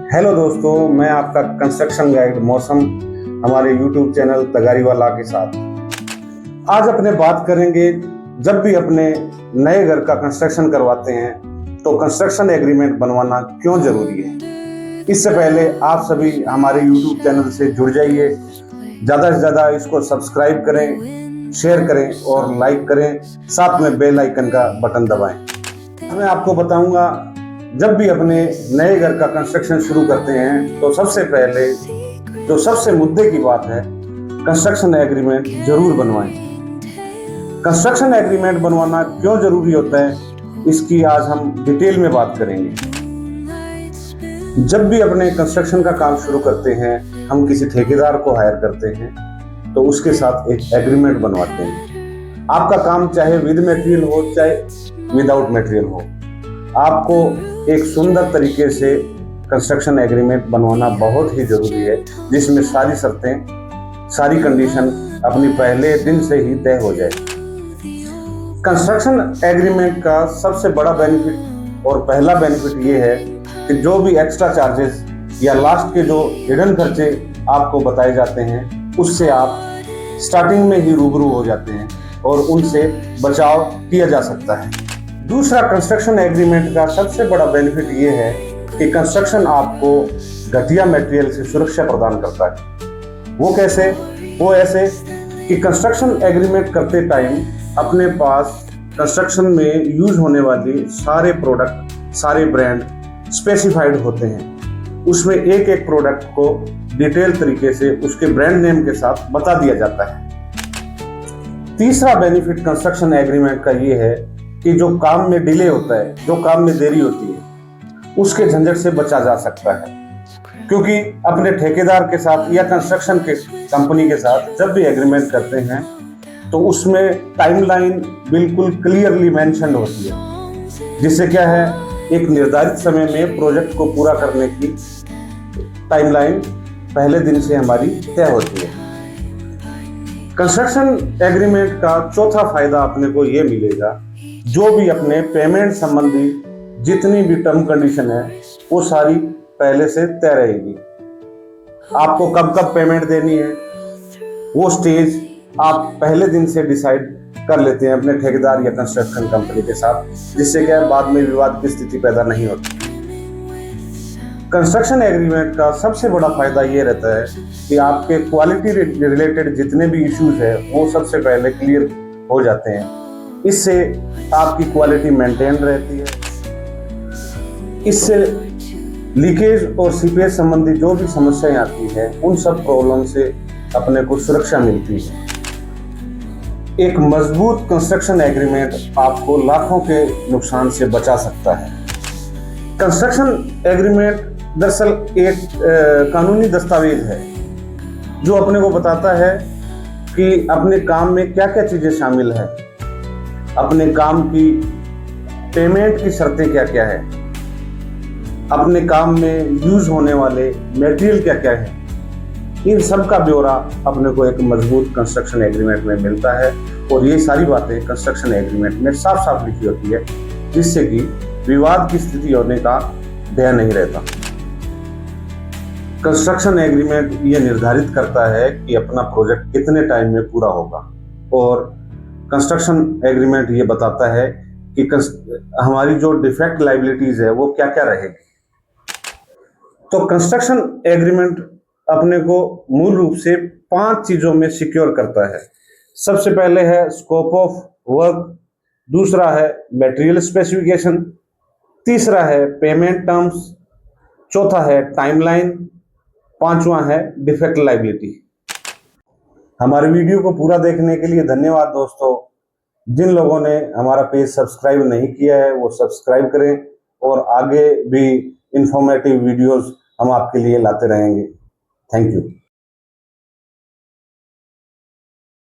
Hello दोस्तों, मैं आपका कंस्ट्रक्शन गाइड मौसम हमारे यूट्यूब चैनल तगारीवाला के साथ आज अपने बात करेंगे। जब भी अपने नए घर का कंस्ट्रक्शन करवाते हैं तो कंस्ट्रक्शन एग्रीमेंट बनवाना क्यों जरूरी है। इससे पहले आप सभी हमारे यूट्यूब चैनल से जुड़ जाइए, ज़्यादा से ज़्यादा इसको सब्सक्राइब करें, शेयर करें और लाइक करें, साथ में बेल आइकन का बटन दबाएं। मैं आपको बताऊंगा, जब भी अपने नए घर का कंस्ट्रक्शन शुरू करते हैं तो सबसे पहले जो सबसे मुद्दे की बात है, कंस्ट्रक्शन एग्रीमेंट जरूर बनवाएं। कंस्ट्रक्शन एग्रीमेंट बनवाना क्यों जरूरी होता है, इसकी आज हम डिटेल में बात करेंगे। जब भी अपने कंस्ट्रक्शन का काम शुरू करते हैं, हम किसी ठेकेदार को हायर करते हैं तो उसके साथ एक एग्रीमेंट बनवाते हैं। आपका काम चाहे विद मटेरियल हो चाहे विदाउट मटेरियल हो, आपको एक सुंदर तरीके से कंस्ट्रक्शन एग्रीमेंट बनवाना बहुत ही जरूरी है, जिसमें सारी शर्तें, सारी कंडीशन अपनी पहले दिन से ही तय हो जाए। कंस्ट्रक्शन एग्रीमेंट का सबसे बड़ा बेनिफिट और पहला बेनिफिट ये है कि जो भी एक्स्ट्रा चार्जेस या लास्ट के जो हिडन खर्चे आपको बताए जाते हैं, उससे आप स्टार्टिंग में ही रूबरू हो जाते हैं और उनसे बचाव किया जा सकता है। दूसरा, कंस्ट्रक्शन एग्रीमेंट का सबसे बड़ा बेनिफिट ये है कि कंस्ट्रक्शन आपको घटिया मटेरियल से सुरक्षा प्रदान करता है। वो कैसे? वो ऐसे कि कंस्ट्रक्शन एग्रीमेंट करते टाइम अपने पास कंस्ट्रक्शन में यूज होने वाली सारे प्रोडक्ट, सारे ब्रांड स्पेसिफाइड होते हैं। उसमें एक एक प्रोडक्ट को डिटेल तरीके से उसके ब्रांड नेम के साथ बता दिया जाता है। तीसरा बेनिफिट कंस्ट्रक्शन एग्रीमेंट का ये है कि जो काम में डिले होता है, जो काम में देरी होती है, उसके झंझट से बचा जा सकता है। क्योंकि अपने ठेकेदार के साथ या कंस्ट्रक्शन के कंपनी के साथ जब भी एग्रीमेंट करते हैं तो उसमें टाइमलाइन बिल्कुल क्लियरली मेंशन होती है, जिससे क्या है, एक निर्धारित समय में प्रोजेक्ट को पूरा करने की टाइमलाइन पहले दिन से हमारी तय होती है। कंस्ट्रक्शन एग्रीमेंट का चौथा फायदा अपने को ये मिलेगा, जो भी अपने पेमेंट संबंधी जितनी भी टर्म कंडीशन है वो सारी पहले से तय रहेगी। आपको कब कब पेमेंट देनी है वो स्टेज आप पहले दिन से डिसाइड कर लेते हैं अपने ठेकेदार या कंस्ट्रक्शन कंपनी के साथ, जिससे क्या बाद में विवाद की स्थिति पैदा नहीं होती। कंस्ट्रक्शन एग्रीमेंट का सबसे बड़ा फायदा ये रहता है कि आपके क्वालिटी रिलेटेड जितने भी इश्यूज है वो सबसे पहले क्लियर हो जाते हैं। इससे आपकी क्वालिटी मेंटेन रहती है। इससे लीकेज और सीपेज संबंधी जो भी समस्याएं आती हैं, उन सब प्रॉब्लम से अपने को सुरक्षा मिलती है। एक मजबूत कंस्ट्रक्शन एग्रीमेंट आपको लाखों के नुकसान से बचा सकता है। कंस्ट्रक्शन एग्रीमेंट दरअसल एक कानूनी दस्तावेज है जो अपने को बताता है कि अपने काम में क्या क्या चीजें शामिल है, अपने काम की पेमेंट की शर्तें क्या क्या है, अपने काम में यूज होने वाले मटेरियल क्या क्या है। इन सब का ब्यौरा अपने को एक मजबूत कंस्ट्रक्शन एग्रीमेंट में मिलता है और ये सारी बातें कंस्ट्रक्शन एग्रीमेंट में साफ साफ लिखी होती है, जिससे कि विवाद की स्थिति होने का भय नहीं रहता। कंस्ट्रक्शन एग्रीमेंट ये निर्धारित करता है कि अपना प्रोजेक्ट कितने टाइम में पूरा होगा, और कंस्ट्रक्शन एग्रीमेंट ये बताता है कि हमारी जो डिफेक्ट लायबिलिटीज है वो क्या क्या रहेगी। तो कंस्ट्रक्शन एग्रीमेंट अपने को मूल रूप से 5 चीजों में सिक्योर करता है। सबसे पहले है स्कोप ऑफ वर्क, दूसरा है मटेरियल स्पेसिफिकेशन, तीसरा है पेमेंट टर्म्स, चौथा है टाइमलाइन, पांचवा है डिफेक्ट लायबिलिटी। हमारे वीडियो को पूरा देखने के लिए धन्यवाद दोस्तों। जिन लोगों ने हमारा पेज सब्सक्राइब नहीं किया है वो सब्सक्राइब करें, और आगे भी इंफॉर्मेटिव वीडियोस हम आपके लिए लाते रहेंगे। Thank you.